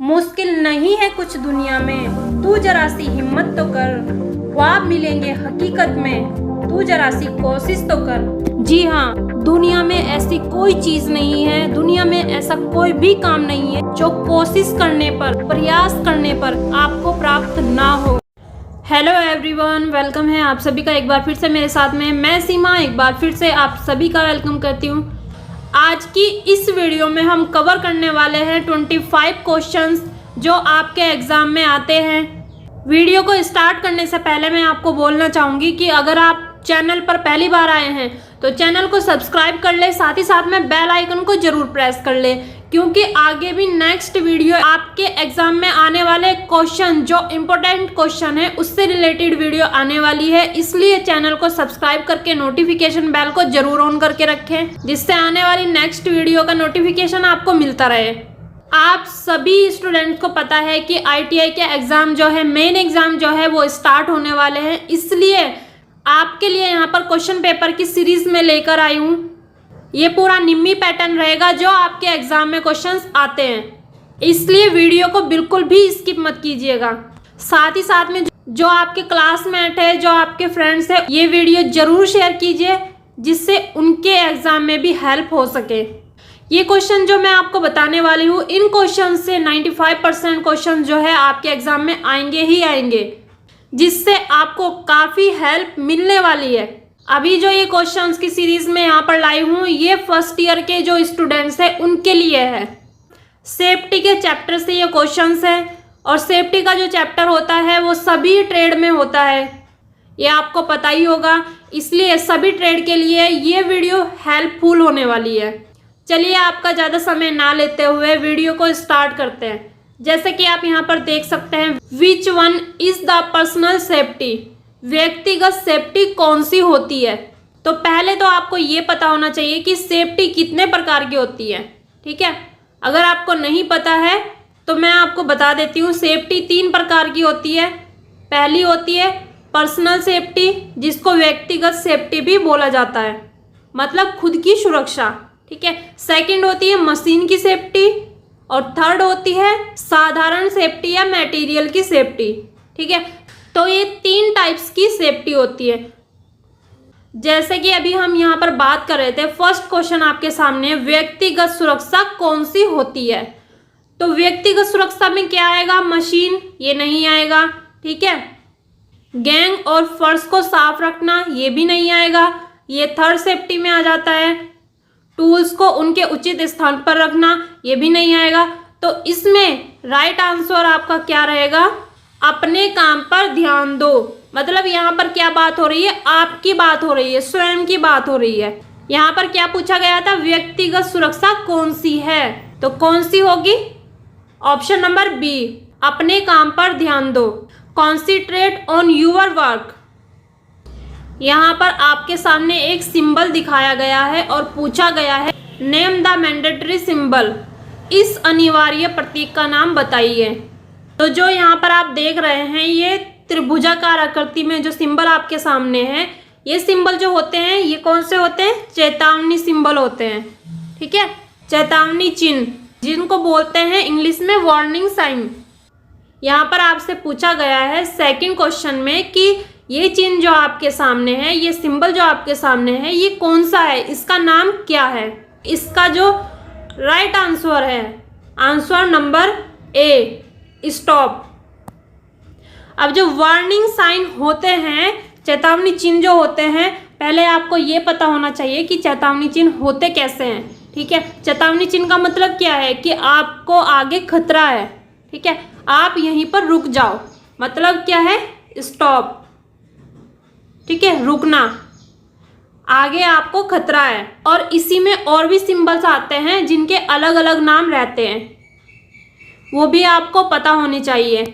मुश्किल नहीं है कुछ दुनिया में, तू जरा सी हिम्मत तो कर। ख्वाब मिलेंगे हकीकत में, तू जरा सी कोशिश तो कर। जी हाँ, दुनिया में ऐसी कोई चीज नहीं है, दुनिया में ऐसा कोई भी काम नहीं है जो कोशिश करने पर, प्रयास करने पर आपको प्राप्त ना हो। हेलो एवरीवन, वेलकम है आप सभी का एक बार फिर से मेरे साथ में। मैं सीमा एक बार फिर से आप सभी का वेलकम करती हूँ। आज की इस वीडियो में हम कवर करने वाले हैं 25 क्वेश्चंस जो आपके एग्ज़ाम में आते हैं। वीडियो को स्टार्ट करने से पहले मैं आपको बोलना चाहूँगी कि अगर आप चैनल पर पहली बार आए हैं तो चैनल को सब्सक्राइब कर ले, साथ ही साथ में बेल आइकन को जरूर प्रेस कर ले, क्योंकि आगे भी नेक्स्ट वीडियो आपके एग्जाम में आने वाले क्वेश्चन जो इम्पोर्टेंट क्वेश्चन है उससे रिलेटेड वीडियो आने वाली है। इसलिए चैनल को सब्सक्राइब करके नोटिफिकेशन बेल को जरूर ऑन करके रखें, जिससे आने वाली नेक्स्ट वीडियो का नोटिफिकेशन आपको मिलता रहे। आप सभी स्टूडेंट्स को पता है कि ITI के एग्ज़ाम जो है, मेन एग्ज़ाम जो है वो स्टार्ट होने वाले हैं, इसलिए आपके लिए यहाँ पर क्वेश्चन पेपर की सीरीज में लेकर आई हूँ। ये पूरा निम्मी पैटर्न रहेगा जो आपके एग्जाम में क्वेश्चंस आते हैं, इसलिए वीडियो को बिल्कुल भी स्किप मत कीजिएगा। साथ ही साथ में जो आपके क्लासमेट है, जो आपके फ्रेंड्स है, ये वीडियो जरूर शेयर कीजिए, जिससे उनके एग्जाम में भी हेल्प हो सके। ये क्वेश्चन जो मैं आपको बताने वाली हूँ, इन क्वेश्चन से 95% क्वेश्चन जो है आपके एग्जाम में आएंगे ही आएंगे, जिससे आपको काफ़ी हेल्प मिलने वाली है। अभी जो ये क्वेश्चंस की सीरीज में यहाँ पर लाई हूँ, ये फर्स्ट ईयर के जो स्टूडेंट्स हैं उनके लिए है। सेफ्टी के चैप्टर से ये क्वेश्चंस है, और सेफ्टी का जो चैप्टर होता है वो सभी ट्रेड में होता है, ये आपको पता ही होगा। इसलिए सभी ट्रेड के लिए ये वीडियो हेल्पफुल होने वाली है। चलिए आपका ज़्यादा समय ना लेते हुए वीडियो को स्टार्ट करते हैं। जैसे कि आप यहाँ पर देख सकते हैं, which one is the personal safety, व्यक्तिगत सेफ्टी कौन सी होती है। तो पहले तो आपको ये पता होना चाहिए कि सेफ्टी कितने प्रकार की होती है, ठीक है। अगर आपको नहीं पता है तो मैं आपको बता देती हूँ। सेफ्टी 3 प्रकार की होती है। पहली होती है पर्सनल सेफ्टी, जिसको व्यक्तिगत सेफ्टी भी बोला जाता है, मतलब खुद की सुरक्षा, ठीक है। सेकंड होती है मशीन की सेफ्टी, और थर्ड होती है साधारण सेफ्टी या मटेरियल की सेफ्टी, ठीक है। तो ये 3 टाइप्स की सेफ्टी होती है। जैसे कि अभी हम यहाँ पर बात कर रहे थे, फर्स्ट क्वेश्चन आपके सामने, व्यक्तिगत सुरक्षा कौन सी होती है। तो व्यक्तिगत सुरक्षा में क्या आएगा, मशीन, ये नहीं आएगा, ठीक है। गैंग और फर्श को साफ रखना, ये भी नहीं आएगा, ये थर्ड सेफ्टी में आ जाता है। टूल्स को उनके उचित स्थान पर रखना, ये भी नहीं आएगा। तो इसमें राइट आंसर आपका क्या रहेगा, अपने काम पर ध्यान दो। मतलब यहाँ पर क्या बात हो रही है, आपकी बात हो रही है, स्वयं की बात हो रही है। यहाँ पर क्या पूछा गया था, व्यक्तिगत सुरक्षा कौन सी है, तो कौन सी होगी, ऑप्शन नंबर बी, अपने काम पर ध्यान दो। Concentrate on your work. यहाँ पर आपके सामने एक सिंबल दिखाया गया है और पूछा गया है, नेम द मैंडेटरी सिंबल, इस अनिवार्य प्रतीक का नाम बताइए। तो जो यहाँ पर आप देख रहे हैं, ये त्रिभुजाकार आकृति में जो सिंबल आपके सामने है, ये सिंबल जो होते हैं ये कौन से होते हैं, चेतावनी सिंबल होते हैं, ठीक है। चेतावनी चिन्ह, जिनको बोलते हैं इंग्लिश में वार्निंग साइन। यहाँ पर आपसे पूछा गया है सेकंड क्वेश्चन में कि ये चिन्ह जो आपके सामने है, ये सिंबल जो आपके सामने है, ये कौन सा है, इसका नाम क्या है। इसका जो राइट आंसर है, आंसर नंबर ए, स्टॉप। अब जो वार्निंग साइन होते हैं, चेतावनी चिन्ह जो होते हैं, पहले आपको ये पता होना चाहिए कि चेतावनी चिन्ह होते कैसे हैं, ठीक है। चेतावनी चिन्ह का मतलब क्या है कि आपको आगे खतरा है, ठीक है, आप यहीं पर रुक जाओ, मतलब क्या है, स्टॉप, ठीक है, रुकना, आगे आपको खतरा है। और इसी में और भी सिंबल्स आते हैं जिनके अलग अलग नाम रहते हैं, वो भी आपको पता होनी चाहिए।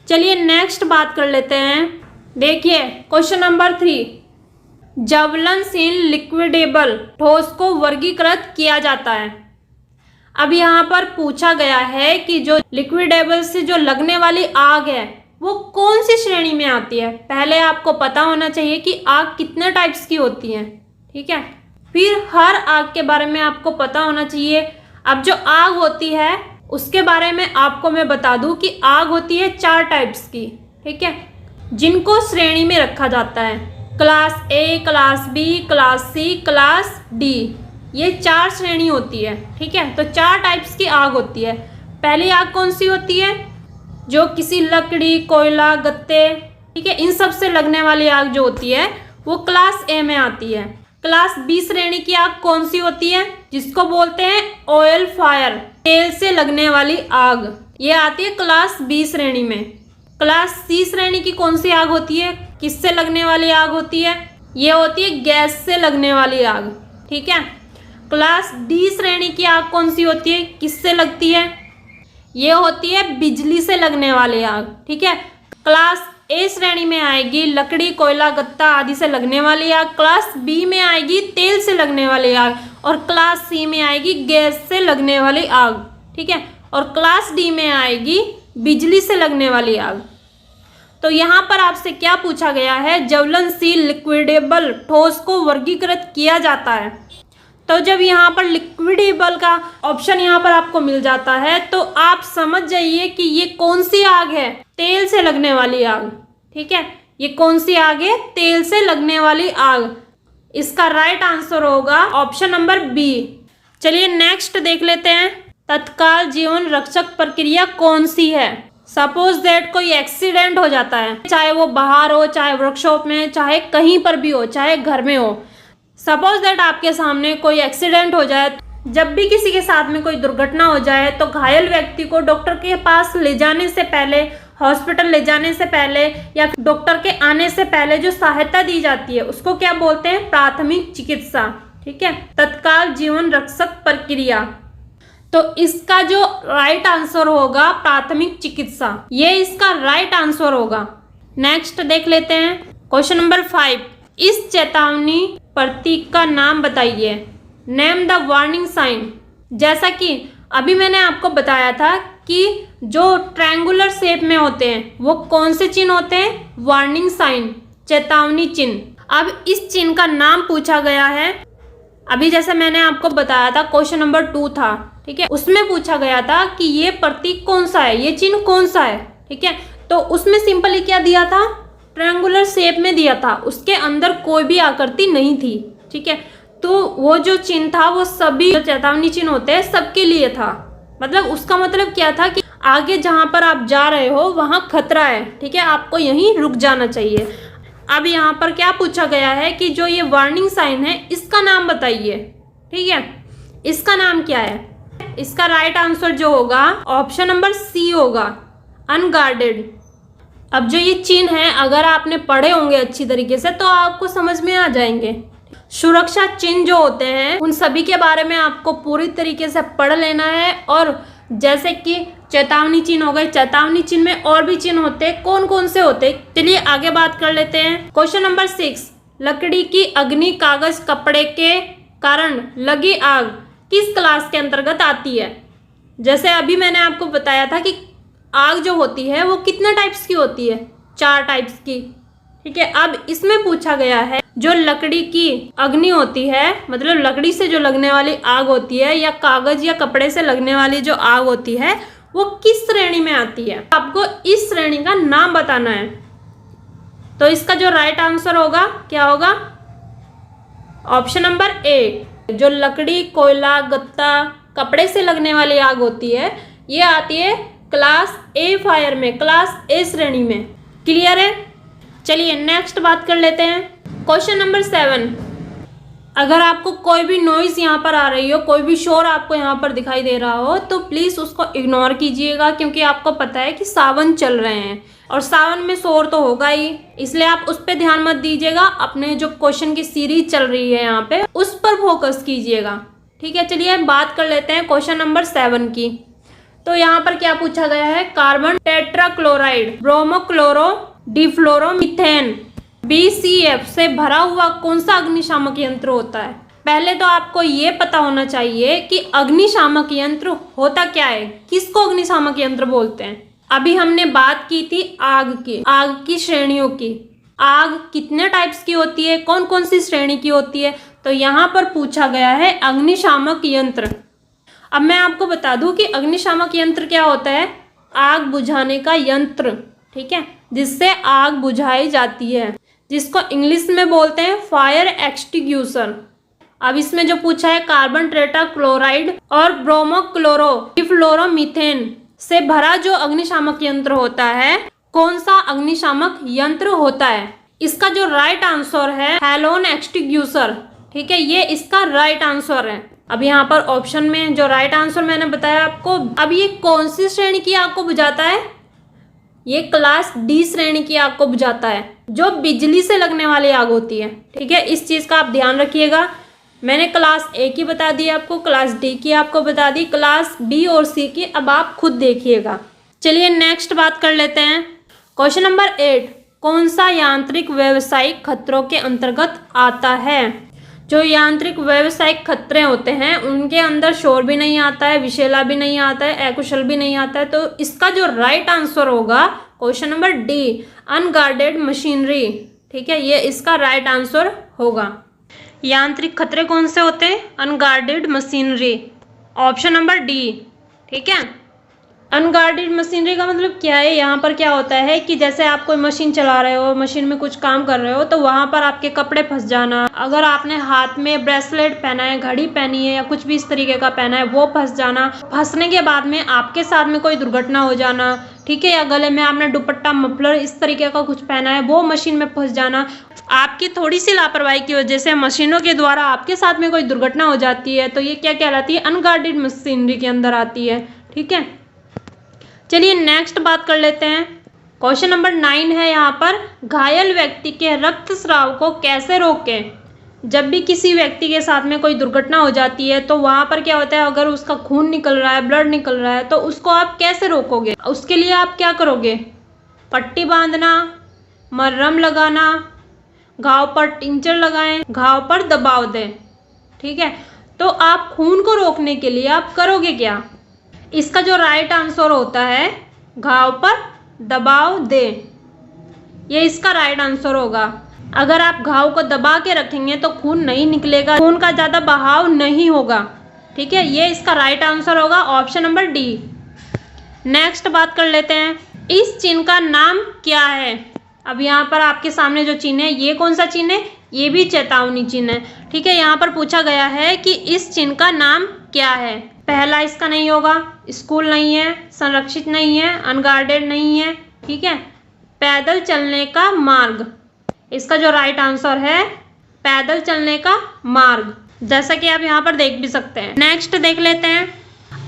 चलिए नेक्स्ट बात कर लेते हैं। देखिए क्वेश्चन नंबर 3, ज्वलनशील लिक्विडेबल ठोस को वर्गीकृत किया जाता है। अब यहाँ पर पूछा गया है कि जो लिक्विडेबल से जो लगने वाली आग है वो कौन सी श्रेणी में आती है। पहले आपको पता होना चाहिए कि आग कितने टाइप्स की होती है, ठीक है। फिर हर आग के बारे में आपको पता होना चाहिए। अब जो आग होती है उसके बारे में आपको मैं बता दूं कि आग होती है 4 टाइप्स की, ठीक है, जिनको श्रेणी में रखा जाता है। Class A, class B, class C, class D, ये 4 श्रेणी होती है, ठीक है। तो 4 टाइप्स की आग होती है। पहली आग कौन सी होती है? जो किसी लकड़ी, कोयला, गत्ते, ठीक है, इन सब से लगने वाली आग जो होती है वो क्लास ए में आती है। क्लास बी श्रेणी की आग कौन सी होती है? जिसको बोलते हैं ऑयल फायर, तेल से लगने वाली आग, ये आती है क्लास बी श्रेणी में। क्लास सी श्रेणी की कौन सी आग होती है? किससे लगने वाली आग होती है? ये होती है गैस से लगने वाली आग, ठीक है। क्लास डी श्रेणी की आग कौन सी होती है? किससे लगती है? ये होती है बिजली से लगने वाली आग, ठीक है। क्लास ए श्रेणी में आएगी लकड़ी, कोयला, गत्ता आदि से लगने वाली आग। क्लास बी में आएगी तेल से लगने वाली आग, और क्लास सी में आएगी गैस से लगने वाली आग, ठीक है। और क्लास डी में आएगी बिजली से लगने वाली आग। तो यहाँ पर आपसे क्या पूछा गया है? ज्वलनशील लिक्विडेबल ठोस को वर्गीकृत किया जाता है। तो जब यहाँ पर लिक्विडेबल का ऑप्शन यहाँ पर आपको मिल जाता है तो आप समझ जाइए कि ये कौन सी आग है? तेल से लगने वाली आग, ठीक है। ये कौन सी आग है? तेल से लगने वाली आग। इसका राइट आंसर होगा ऑप्शन नंबर बी। चलिए नेक्स्ट देख लेते हैं। तत्काल जीवन रक्षक प्रक्रिया कौन सी है? सपोज दैट कोई एक्सीडेंट हो जाता है, चाहे वो बाहर हो, चाहे वर्कशॉप में, चाहे कहीं पर भी हो, चाहे घर में हो। सपोज दैट आपके सामने कोई एक्सीडेंट हो जाए। जब भी किसी के साथ में कोई दुर्घटना हो जाए तो घायल व्यक्ति को डॉक्टर के पास ले जाने से पहले, हॉस्पिटल ले जाने से पहले या डॉक्टर के आने से पहले जो सहायता दी जाती है उसको क्या बोलते हैं? प्राथमिक चिकित्सा, ठीक है, तत्काल जीवन रक्षक प्रक्रिया। तो इसका जो राइट आंसर होगा प्राथमिक चिकित्सा, ये इसका राइट आंसर होगा। नेक्स्ट देख लेते हैं क्वेश्चन नंबर 5। इस चेतावनी प्रतीक का नाम बताइए। Name the warning sign. जैसा कि अभी मैंने आपको बताया था कि जो ट्रायंगुलर शेप में होते हैं वो कौन से चिन्ह होते हैं? वार्निंग साइन, चेतावनी चिन्ह। अब इस चिन्ह का नाम पूछा गया है। अभी जैसे मैंने आपको बताया था क्वेश्चन नंबर 2 था, ठीक है, उसमें पूछा गया था कि ये प्रतीक कौन सा है, ये चिन्ह कौन सा है, ठीक है। तो उसमें सिंपली क्या दिया था? ट्रायंगुलर शेप में दिया था, उसके अंदर कोई भी आकृति नहीं थी, ठीक है। तो वो जो चिन्ह था वो सभी जो चेतावनी चिन्ह होते हैं सबके लिए था। मतलब उसका मतलब क्या था कि आगे जहां पर आप जा रहे हो वहां खतरा है, ठीक है, आपको यहीं रुक जाना चाहिए। अब यहाँ पर क्या पूछा गया है कि जो ये वार्निंग साइन है इसका नाम बताइए, ठीक है, इसका नाम क्या है? इसका राइट आंसर जो होगा ऑप्शन नंबर सी होगा, अनगार्डेड। अब जो ये चिन्ह है अगर आपने पढ़े होंगे अच्छी तरीके से तो आपको समझ में आ जाएंगे। सुरक्षा चिन्ह जो होते हैं उन सभी के बारे में आपको पूरी तरीके से पढ़ लेना है। और जैसे कि चेतावनी चिन्ह हो गए, चेतावनी चिन्ह में और भी चिन्ह होते हैं, कौन कौन से होते हैं चलिए आगे बात कर लेते हैं। Question number 6। लकड़ी की अग्नि, कागज, कपड़े के कारण लगी आग किस क्लास के अंतर्गत आती है? जैसे अभी मैंने आपको बताया था कि आग जो होती है वो कितने टाइप्स की होती है? 4 टाइप्स की, ठीक है। अब इसमें पूछा गया है जो लकड़ी की अग्नि होती है, मतलब लकड़ी से जो लगने वाली आग होती है, या कागज या कपड़े से लगने वाली जो आग होती है वो किस श्रेणी में आती है? आपको इस श्रेणी का नाम बताना है। तो इसका जो राइट आंसर होगा क्या होगा? Option number A. जो लकड़ी, कोयला, गत्ता, कपड़े से लगने वाली आग होती है ये आती है क्लास ए फायर में, क्लास ए श्रेणी में। क्लियर है? चलिए नेक्स्ट बात कर लेते हैं। Question number 7। अगर आपको कोई भी नॉइज यहाँ पर आ रही हो, कोई भी शोर आपको यहाँ पर दिखाई दे रहा हो तो प्लीज़ उसको इग्नोर कीजिएगा, क्योंकि आपको पता है कि सावन चल रहे हैं और सावन में शोर तो होगा ही, इसलिए आप उस पर ध्यान मत दीजिएगा। अपने जो क्वेश्चन की सीरीज चल रही है यहाँ पे उस पर फोकस कीजिएगा, ठीक है। चलिए बात कर लेते हैं क्वेश्चन नंबर 7 की। तो यहाँ पर क्या पूछा गया है? कार्बन टेट्राक्लोराइड, ब्रोमोक्लोरो डिफ्लोरोमीथेन, BCF से भरा हुआ कौन सा अग्निशामक यंत्र होता है? पहले तो आपको ये पता होना चाहिए कि अग्निशामक यंत्र होता क्या है, किसको अग्निशामक यंत्र बोलते हैं। अभी हमने बात की थी आग की श्रेणियों की। आग कितने टाइप्स की होती है, कौन कौन सी श्रेणी की होती है? तो यहाँ पर पूछा गया है अग्निशामक यंत्र। अब मैं आपको बता दूं कि अग्निशामक यंत्र क्या होता है। आग बुझाने का यंत्र, ठीक है, जिससे आग बुझाई जाती है, जिसको इंग्लिश में बोलते हैं फायर एक्सटिंग्विशर। अब इसमें जो पूछा है कार्बन टेट्राक्लोराइड और ब्रोमोक्लोरो डिफ्लोरोमीथेन से भरा जो अग्निशामक यंत्र होता है, कौन सा अग्निशामक यंत्र होता है? इसका जो राइट आंसर है हैलोन एक्सटिंग्विशर, ठीक है, ये इसका राइट आंसर है। अब यहाँ पर ऑप्शन में जो राइट आंसर मैंने बताया आपको। अब ये कौन सी श्रेणी की आग को बुझाता है? ये क्लास डी श्रेणी की आग को बुझाता है, जो बिजली से लगने वाली आग होती है, ठीक है। इस चीज का आप ध्यान रखिएगा। मैंने क्लास ए की बता दी आपको, क्लास डी की आपको बता दी, क्लास बी और सी की अब आप खुद देखिएगा। चलिए नेक्स्ट बात कर लेते हैं। क्वेश्चन नंबर 8, कौन सा यांत्रिक व्यावसायिक खतरों के अंतर्गत आता है? जो यांत्रिक व्यावसायिक खतरे होते हैं उनके अंदर शोर भी नहीं आता है, विषैला भी नहीं आता है, अकुशल भी नहीं आता है। तो इसका जो राइट आंसर होगा question number D, unguarded machinery, ठीक है, ये इसका राइट आंसर होगा। यांत्रिक खतरे कौन से होते हैं? Unguarded machinery, option number D, ठीक है। अनगार्डेड मशीनरी का मतलब क्या है? यहाँ पर क्या होता है कि जैसे आप कोई मशीन चला रहे हो, मशीन में कुछ काम कर रहे हो, तो वहाँ पर आपके कपड़े फंस जाना, अगर आपने हाथ में ब्रेसलेट पहना है, घड़ी पहनी है या कुछ भी इस तरीके का पहना है, वो फंस जाना, फंसने के बाद में आपके साथ में कोई दुर्घटना हो जाना, ठीक है, या गले में आपने दुपट्टा मफलर इस तरीके का कुछ पहना है, वो मशीन में फंस जाना, आपकी थोड़ी सी लापरवाही की वजह से मशीनों के द्वारा आपके साथ में कोई दुर्घटना हो जाती है, तो ये क्या कहलाती है? अनगार्डेड मशीनरी के अंदर आती है, ठीक है। चलिए नेक्स्ट बात कर लेते हैं। क्वेश्चन नंबर 9 है यहाँ पर, घायल व्यक्ति के रक्तस्राव को कैसे रोकें? जब भी किसी व्यक्ति के साथ में कोई दुर्घटना हो जाती है तो वहाँ पर क्या होता है, अगर उसका खून निकल रहा है, ब्लड निकल रहा है, तो उसको आप कैसे रोकोगे? उसके लिए आप क्या करोगे? पट्टी बांधना, मरहम लगाना, घाव पर टिंचर लगाएं, घाव पर दबाव दें, ठीक है। तो आप खून को रोकने के लिए आप करोगे क्या? इसका जो राइट आंसर होता है घाव पर दबाव दे, ये इसका राइट आंसर होगा। अगर आप घाव को दबा के रखेंगे तो खून नहीं निकलेगा, खून का ज़्यादा बहाव नहीं होगा, ठीक है, ये इसका राइट आंसर होगा, ऑप्शन नंबर डी। नेक्स्ट बात कर लेते हैं, इस चिन्ह का नाम क्या है? अब यहाँ पर आपके सामने जो चिन्ह है, ये कौन सा चिन्ह है? ये भी चेतावनी चिन्ह है, ठीक है। यहाँ पर पूछा गया है कि इस चिन्ह का नाम क्या है? पहला इसका नहीं होगा, स्कूल नहीं है, संरक्षित नहीं है, अनगार्डेड नहीं है, ठीक है। पैदल चलने का मार्ग, इसका जो राइट आंसर है पैदल चलने का मार्ग, जैसा कि आप यहाँ पर देख भी सकते हैं। नेक्स्ट देख लेते हैं,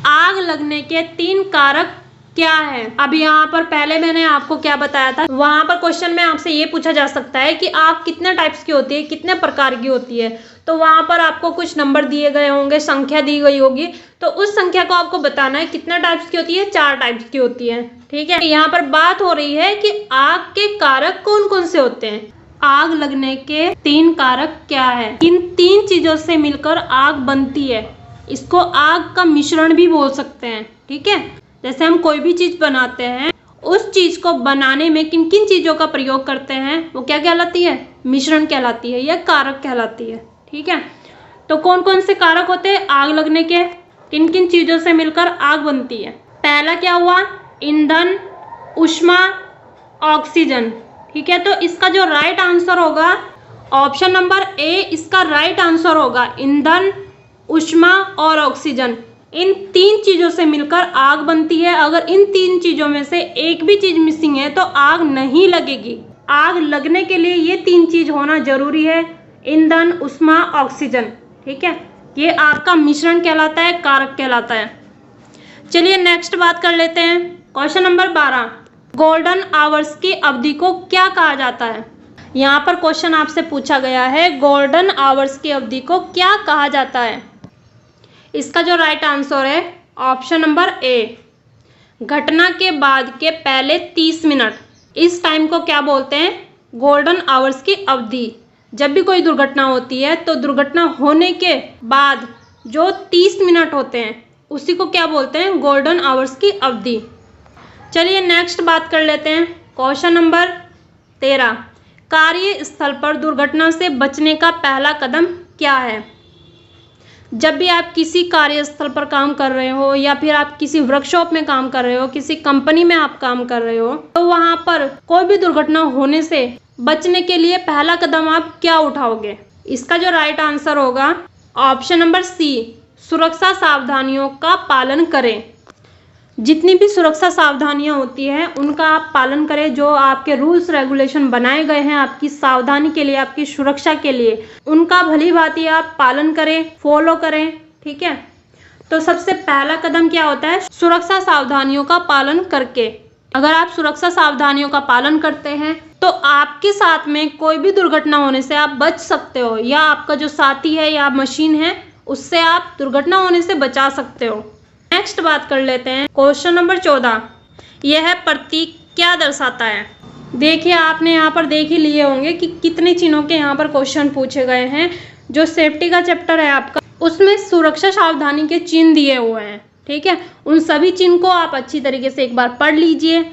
आग लगने के 3 कारक क्या है? अब यहाँ पर पहले मैंने आपको क्या बताया था, वहां पर क्वेश्चन में आपसे ये पूछा जा सकता है कि आग कितने टाइप्स की होती है, कितने प्रकार की होती है, तो वहां पर आपको कुछ नंबर दिए गए होंगे, संख्या दी गई होगी, तो उस संख्या को आपको बताना है कितने टाइप्स की होती है। 4 टाइप्स की होती है, ठीक है। यहाँ पर बात हो रही है कि आग के कारक कौन कौन से होते हैं। आग लगने के 3 कारक क्या है? इन 3 चीजों से मिलकर आग बनती है, इसको आग का मिश्रण भी बोल सकते हैं, ठीक है। जैसे हम कोई भी चीज बनाते हैं, उस चीज को बनाने में किन किन चीजों का प्रयोग करते हैं, वो क्या कहलाती है? मिश्रण कहलाती है या कारक कहलाती है, ठीक है। तो कौन कौन से कारक होते हैं आग लगने के? किन किन चीजों से मिलकर आग बनती है? पहला क्या हुआ? ईंधन, ऊष्मा, ऑक्सीजन, ठीक है। तो इसका जो राइट आंसर होगा ऑप्शन नंबर ए, इसका राइट आंसर होगा ईंधन, ऊष्मा और ऑक्सीजन। इन 3 चीजों से मिलकर आग बनती है। अगर इन 3 चीजों में से एक भी चीज मिसिंग है तो आग नहीं लगेगी। आग लगने के लिए ये 3 चीज होना जरूरी है, ईंधन, ऊष्मा, ऑक्सीजन, ठीक है। ये आग का मिश्रण कहलाता है, कारक कहलाता है। चलिए नेक्स्ट बात कर लेते हैं। क्वेश्चन नंबर 12, गोल्डन आवर्स की अवधि को क्या कहा जाता है? यहाँ पर क्वेश्चन आपसे पूछा गया है, गोल्डन आवर्स की अवधि को क्या कहा जाता है? इसका जो राइट आंसर है ऑप्शन नंबर ए, घटना के बाद के पहले 30 मिनट, इस टाइम को क्या बोलते हैं? गोल्डन आवर्स की अवधि। जब भी कोई दुर्घटना होती है तो दुर्घटना होने के बाद जो 30 मिनट होते हैं उसी को क्या बोलते हैं? गोल्डन आवर्स की अवधि। चलिए नेक्स्ट बात कर लेते हैं। क्वेश्चन नंबर 13, कार्यस्थल पर दुर्घटना से बचने का पहला कदम क्या है? जब भी आप किसी कार्यस्थल पर काम कर रहे हो या फिर आप किसी वर्कशॉप में काम कर रहे हो, किसी कंपनी में आप काम कर रहे हो, तो वहां पर कोई भी दुर्घटना होने से बचने के लिए पहला कदम आप क्या उठाओगे? इसका जो राइट आंसर होगा ऑप्शन नंबर सी, सुरक्षा सावधानियों का पालन करें। जितनी भी सुरक्षा सावधानियां होती हैं उनका आप पालन करें। जो आपके रूल्स रेगुलेशन बनाए गए हैं आपकी सावधानी के लिए, आपकी सुरक्षा के लिए, उनका भली भांति आप पालन करें, फॉलो करें। ठीक है, तो सबसे पहला कदम क्या होता है? सुरक्षा सावधानियों का पालन करके। अगर आप सुरक्षा सावधानियों का पालन करते हैं तो आपके साथ में कोई भी दुर्घटना होने से आप बच सकते हो, या आपका जो साथी है या मशीन है उससे आप दुर्घटना होने से बचा सकते हो। नेक्स्ट बात कर लेते हैं क्वेश्चन नंबर 14। यह प्रतीक क्या दर्शाता है? देखिए, आपने यहाँ पर देख ही लिए होंगे कि कितने चिन्हों के यहाँ पर क्वेश्चन पूछे गए हैं। जो सेफ्टी का चैप्टर है आपका, उसमें सुरक्षा सावधानी के चिन्ह दिए हुए हैं। ठीक है, उन सभी चिन्ह को आप अच्छी तरीके से एक बार पढ़ लीजिए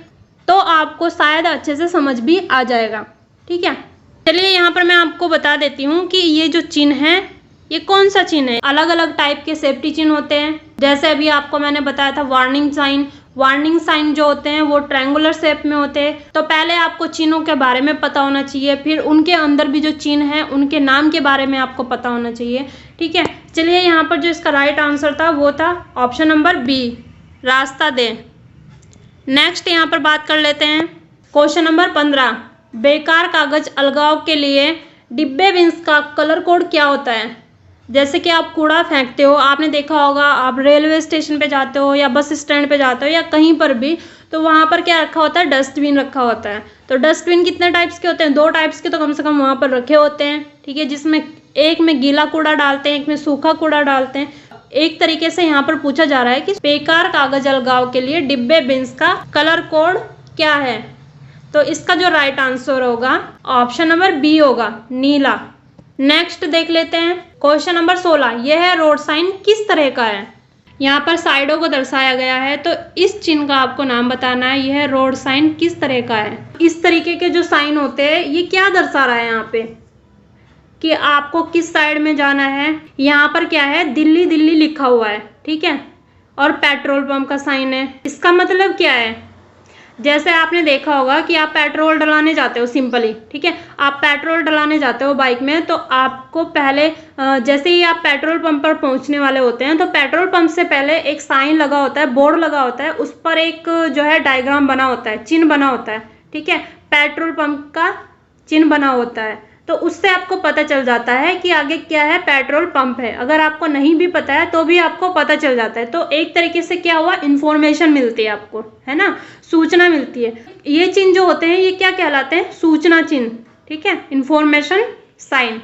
तो आपको शायद अच्छे से समझ भी आ जाएगा। ठीक है, चलिए यहाँ पर मैं आपको बता देती हूँ कि ये जो चिन्ह है ये कौन सा चिन्ह है। अलग अलग टाइप के सेफ्टी चिन्ह होते हैं, जैसे अभी आपको मैंने बताया था वार्निंग साइन। वार्निंग साइन जो होते हैं वो ट्रायंगुलर शेप में होते हैं। तो पहले आपको चिन्हों के बारे में पता होना चाहिए, फिर उनके अंदर भी जो चिन्ह हैं उनके नाम के बारे में आपको पता होना चाहिए। ठीक है, चलिए यहाँ पर जो इसका राइट आंसर था वो था ऑप्शन नंबर बी, रास्ता दें। नेक्स्ट यहाँ पर बात कर लेते हैं क्वेश्चन नंबर 15। बेकार कागज अलगाव के लिए डिब्बे बिन्स का कलर कोड क्या होता है? जैसे कि आप कूड़ा फेंकते हो, आपने देखा होगा, आप रेलवे स्टेशन पे जाते हो या बस स्टैंड पे जाते हो या कहीं पर भी, तो वहाँ पर क्या रखा होता है? डस्टबिन रखा होता है। तो डस्टबिन कितने टाइप्स के होते हैं? 2 टाइप्स के तो कम से कम वहाँ पर रखे होते हैं। ठीक है, जिसमें एक में गीला कूड़ा डालते हैं, एक में सूखा कूड़ा डालते हैं। एक तरीके से यहाँ पर पूछा जा रहा है कि बेकार कागज अलगाव के लिए डिब्बे बिन्स का कलर कोड क्या है? तो इसका जो राइट आंसर होगा ऑप्शन नंबर बी होगा, नीला। नेक्स्ट देख लेते हैं क्वेश्चन नंबर 16। यह रोड साइन किस तरह का है? यहाँ पर साइडों को दर्शाया गया है, तो इस चिन्ह का आपको नाम बताना है। यह रोड साइन किस तरह का है? इस तरीके के जो साइन होते हैं ये क्या दर्शा रहा है यहाँ पे कि आपको किस साइड में जाना है। यहाँ पर क्या है? दिल्ली दिल्ली लिखा हुआ है। ठीक है, और पेट्रोल पंप का साइन है। इसका मतलब क्या है? जैसे आपने देखा होगा कि आप पेट्रोल डलाने जाते हो, सिंपली। ठीक है, आप पेट्रोल डलाने जाते हो बाइक में, तो आपको पहले जैसे ही आप पेट्रोल पंप पर पहुंचने वाले होते हैं तो पेट्रोल पंप से पहले एक साइन लगा होता है, बोर्ड लगा होता है, उस पर एक जो है डायग्राम बना होता है, चिन्ह बना होता है। ठीक है, पेट्रोल पंप का चिन्ह बना होता है, तो उससे आपको पता चल जाता है कि आगे क्या है, पेट्रोल पंप है। अगर आपको नहीं भी पता है तो भी आपको पता चल जाता है। तो एक तरीके से क्या हुआ, इन्फॉर्मेशन मिलती है आपको, है ना, सूचना मिलती है। ये चिन्ह जो होते हैं ये क्या कहलाते हैं? सूचना चिन्ह। ठीक है, इंफॉर्मेशन साइन।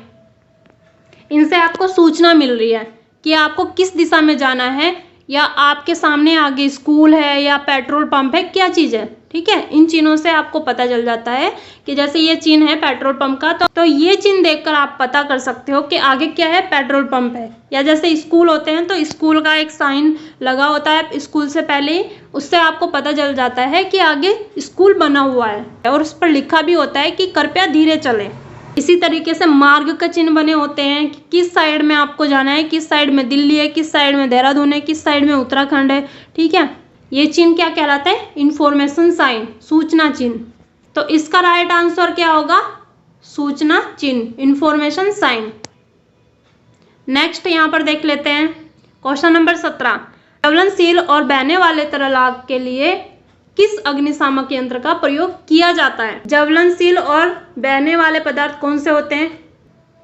इनसे आपको सूचना मिल रही है कि आपको किस दिशा में जाना है, या आपके सामने आगे स्कूल है या पेट्रोल पंप है, क्या चीज़ है। ठीक है, इन चिन्हों से आपको पता चल जाता है कि जैसे ये चिन्ह है पेट्रोल पंप का, तो ये चिन्ह देखकर आप पता कर सकते हो कि आगे क्या है, पेट्रोल पंप है। या जैसे स्कूल होते हैं तो स्कूल का एक साइन लगा होता है स्कूल से पहले ही, उससे आपको पता चल जाता है कि आगे स्कूल बना हुआ है, और उस पर लिखा भी होता है कि कृपया धीरे चलें। इसी तरीके से मार्ग का चिन्ह बने होते हैं कि किस साइड में आपको जाना है, किस साइड में दिल्ली है, किस साइड में देहरादून है, किस साइड में उत्तराखंड है। ठीक है, ये चिन्ह क्या कहलाता है? इंफॉर्मेशन साइन, सूचना चिन्ह। तो इसका राइट आंसर क्या होगा? सूचना चिन्ह, इंफॉर्मेशन साइन। नेक्स्ट यहाँ पर देख लेते हैं क्वेश्चन नंबर 17। ज्वलनशील और बहने वाले तरल आग के लिए किस अग्निशामक यंत्र का प्रयोग किया जाता है? ज्वलनशील और बहने वाले पदार्थ कौन से होते हैं?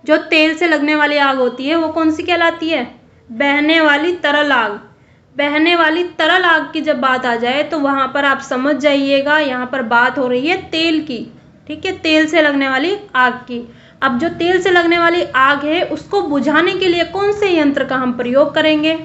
जो तेल से लगने वाली आग होती है वो कौन सी कहलाती है? बहने वाली तरल आग। बहने वाली तरल आग की जब बात आ जाए तो वहां पर आप समझ जाइएगा, यहाँ पर बात हो रही है तेल की। ठीक है, तेल से लगने वाली आग की। अब जो तेल से लगने वाली आग है उसको बुझाने के लिए कौन से यंत्र का हम प्रयोग करेंगे?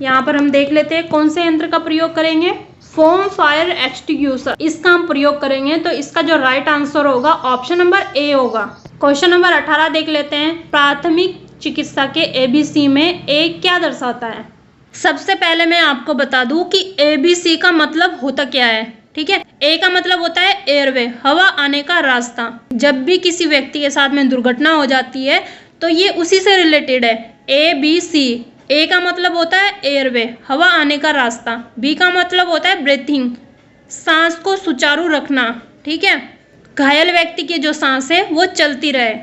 यहाँ पर हम देख लेते हैं कौन से यंत्र का प्रयोग करेंगे। फोम फायर एक्सटिंग्विशर, इसका हम प्रयोग करेंगे। तो इसका जो राइट आंसर होगा ऑप्शन नंबर ए होगा। क्वेश्चन नंबर 18 देख लेते हैं। प्राथमिक चिकित्सा के ABC में ए क्या दर्शाता है? सबसे पहले मैं आपको बता दूं कि ABC का मतलब होता क्या है। ठीक है, ए का मतलब होता है एयरवे, हवा आने का रास्ता। जब भी किसी व्यक्ति के साथ में दुर्घटना हो जाती है तो ये उसी से रिलेटेड है। ABC, ए का मतलब होता है एयरवे, हवा आने का रास्ता। बी का मतलब होता है ब्रीथिंग, सांस को सुचारू रखना, ठीक है, घायल व्यक्ति की जो सांस है वो चलती रहे।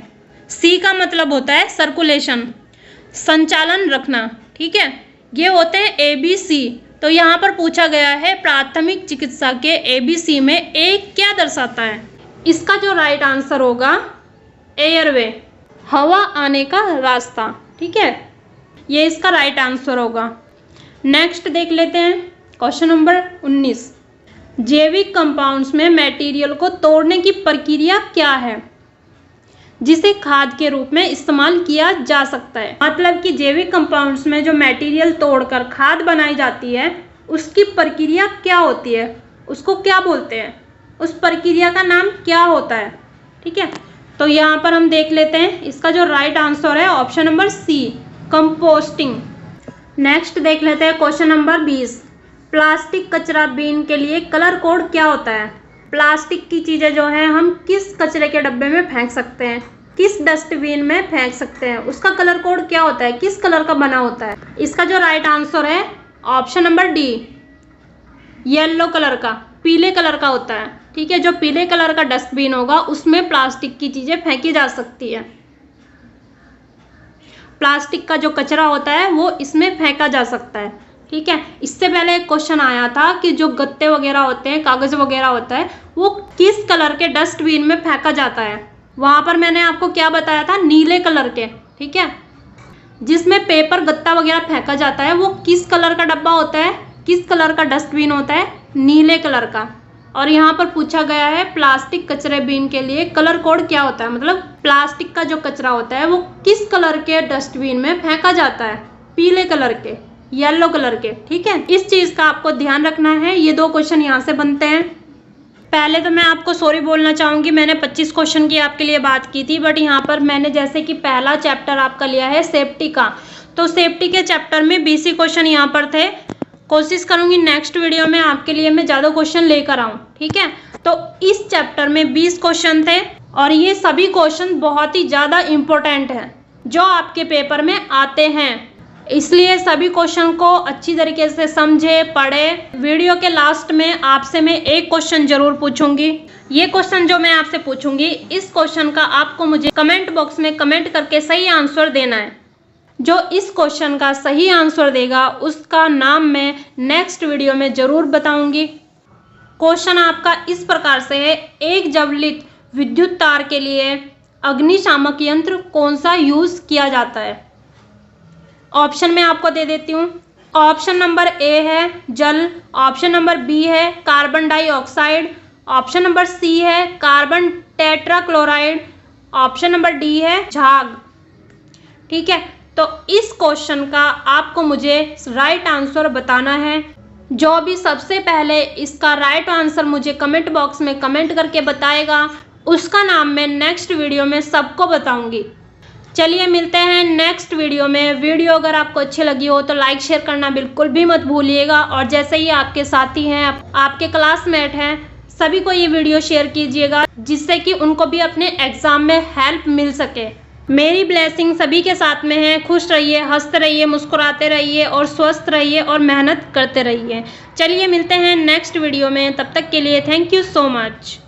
सी का मतलब होता है सर्कुलेशन, संचालन रखना, ठीक है। ये होते हैं ABC। तो यहाँ पर पूछा गया है प्राथमिक चिकित्सा के ABC में ए क्या दर्शाता है। इसका जो राइट आंसर होगा एयरवे, हवा आने का रास्ता, ठीक है, ये इसका राइट आंसर होगा। नेक्स्ट देख लेते हैं क्वेश्चन नंबर 19। जैविक कंपाउंड्स में मटेरियल को तोड़ने की प्रक्रिया क्या है जिसे खाद के रूप में इस्तेमाल किया जा सकता है। मतलब कि जैविक कंपाउंड्स में जो मटेरियल तोड़कर खाद बनाई जाती है उसकी प्रक्रिया क्या होती है, उसको क्या बोलते हैं, उस प्रक्रिया का नाम क्या होता है, ठीक है। तो यहाँ पर हम देख लेते हैं, इसका जो राइट आंसर है option number C, composting. Next देख लेते हैं क्वेश्चन नंबर 20। प्लास्टिक कचरा बीन के लिए कलर कोड क्या होता है। प्लास्टिक की चीज़ें जो है हम किस कचरे के डब्बे में फेंक सकते हैं, किस डस्टबिन में फेंक सकते हैं, उसका कलर कोड क्या होता है, किस कलर का बना होता है। इसका जो राइट आंसर है option number D, yellow colour का, पीले कलर का होता है, ठीक है। जो पीले कलर का डस्टबिन होगा उसमें प्लास्टिक की चीज़ें फेंकी जा सकती है। प्लास्टिक का जो कचरा होता है वो इसमें फेंका जा सकता है, ठीक है। इससे पहले एक क्वेश्चन आया था कि जो गत्ते वगैरह होते हैं, कागज वगैरह होता है, वो किस कलर के डस्टबिन में फेंका जाता है। वहां पर मैंने आपको क्या बताया था, नीले कलर के, ठीक है। जिसमें पेपर गत्ता वगैरह फेंका जाता है वो किस कलर का डब्बा होता है, किस कलर का डस्टबिन होता है, नीले कलर का। और यहाँ पर पूछा गया है प्लास्टिक कचरे बीन के लिए कलर कोड क्या होता है, मतलब प्लास्टिक का जो कचरा होता है वो किस कलर के डस्टबिन में फेंका जाता है, पीले कलर के, येलो कलर के, ठीक है। इस चीज का आपको ध्यान रखना है। ये 2 क्वेश्चन यहाँ से बनते हैं। पहले तो मैं आपको सॉरी बोलना चाहूंगी, मैंने 25 क्वेश्चन की आपके लिए बात की थी, बट यहाँ पर मैंने जैसे कि पहला चैप्टर आपका लिया है सेफ्टी का, तो सेफ्टी के चैप्टर में 20 क्वेश्चन यहाँ पर थे। कोशिश करूंगी नेक्स्ट वीडियो में आपके लिए मैं ज़्यादा क्वेश्चन लेकर आऊँ, ठीक है। तो इस चैप्टर में 20 क्वेश्चन थे और ये सभी क्वेश्चन बहुत ही ज़्यादा इम्पोर्टेंट हैं जो आपके पेपर में आते हैं, इसलिए सभी क्वेश्चन को अच्छी तरीके से समझे, पढ़े। वीडियो के लास्ट में आपसे मैं एक क्वेश्चन जरूर पूछूंगी। ये क्वेश्चन जो मैं आपसे पूछूंगी, इस क्वेश्चन का आपको मुझे कमेंट बॉक्स में कमेंट करके सही आंसर देना है। जो इस क्वेश्चन का सही आंसर देगा उसका नाम मैं नेक्स्ट वीडियो में जरूर बताऊंगी। क्वेश्चन आपका इस प्रकार से है, एक ज्वलित विद्युत तार के लिए अग्निशामक यंत्र कौन सा यूज किया जाता है। ऑप्शन मैं आपको दे देती हूँ। ऑप्शन नंबर ए है जल, ऑप्शन नंबर बी है carbon dioxide, option number C है carbon tetrachloride, option number D है झाग, ठीक है। तो इस क्वेश्चन का आपको मुझे राइट आंसर बताना है। जो भी सबसे पहले इसका राइट आंसर मुझे कमेंट बॉक्स में कमेंट करके बताएगा उसका नाम मैं नेक्स्ट वीडियो में सबको बताऊंगी। चलिए मिलते हैं नेक्स्ट वीडियो में। वीडियो अगर आपको अच्छी लगी हो तो लाइक शेयर करना बिल्कुल भी मत भूलिएगा, और जैसे ही आपके साथी हैं, आपके क्लासमेट हैं, सभी को ये वीडियो शेयर कीजिएगा जिससे कि उनको भी अपने एग्जाम में हेल्प मिल सके। मेरी ब्लेसिंग सभी के साथ में है। खुश रहिए, हंसते रहिए, मुस्कुराते रहिए और स्वस्थ रहिए और मेहनत करते रहिए। चलिए मिलते हैं नेक्स्ट वीडियो में, तब तक के लिए थैंक यू सो मच।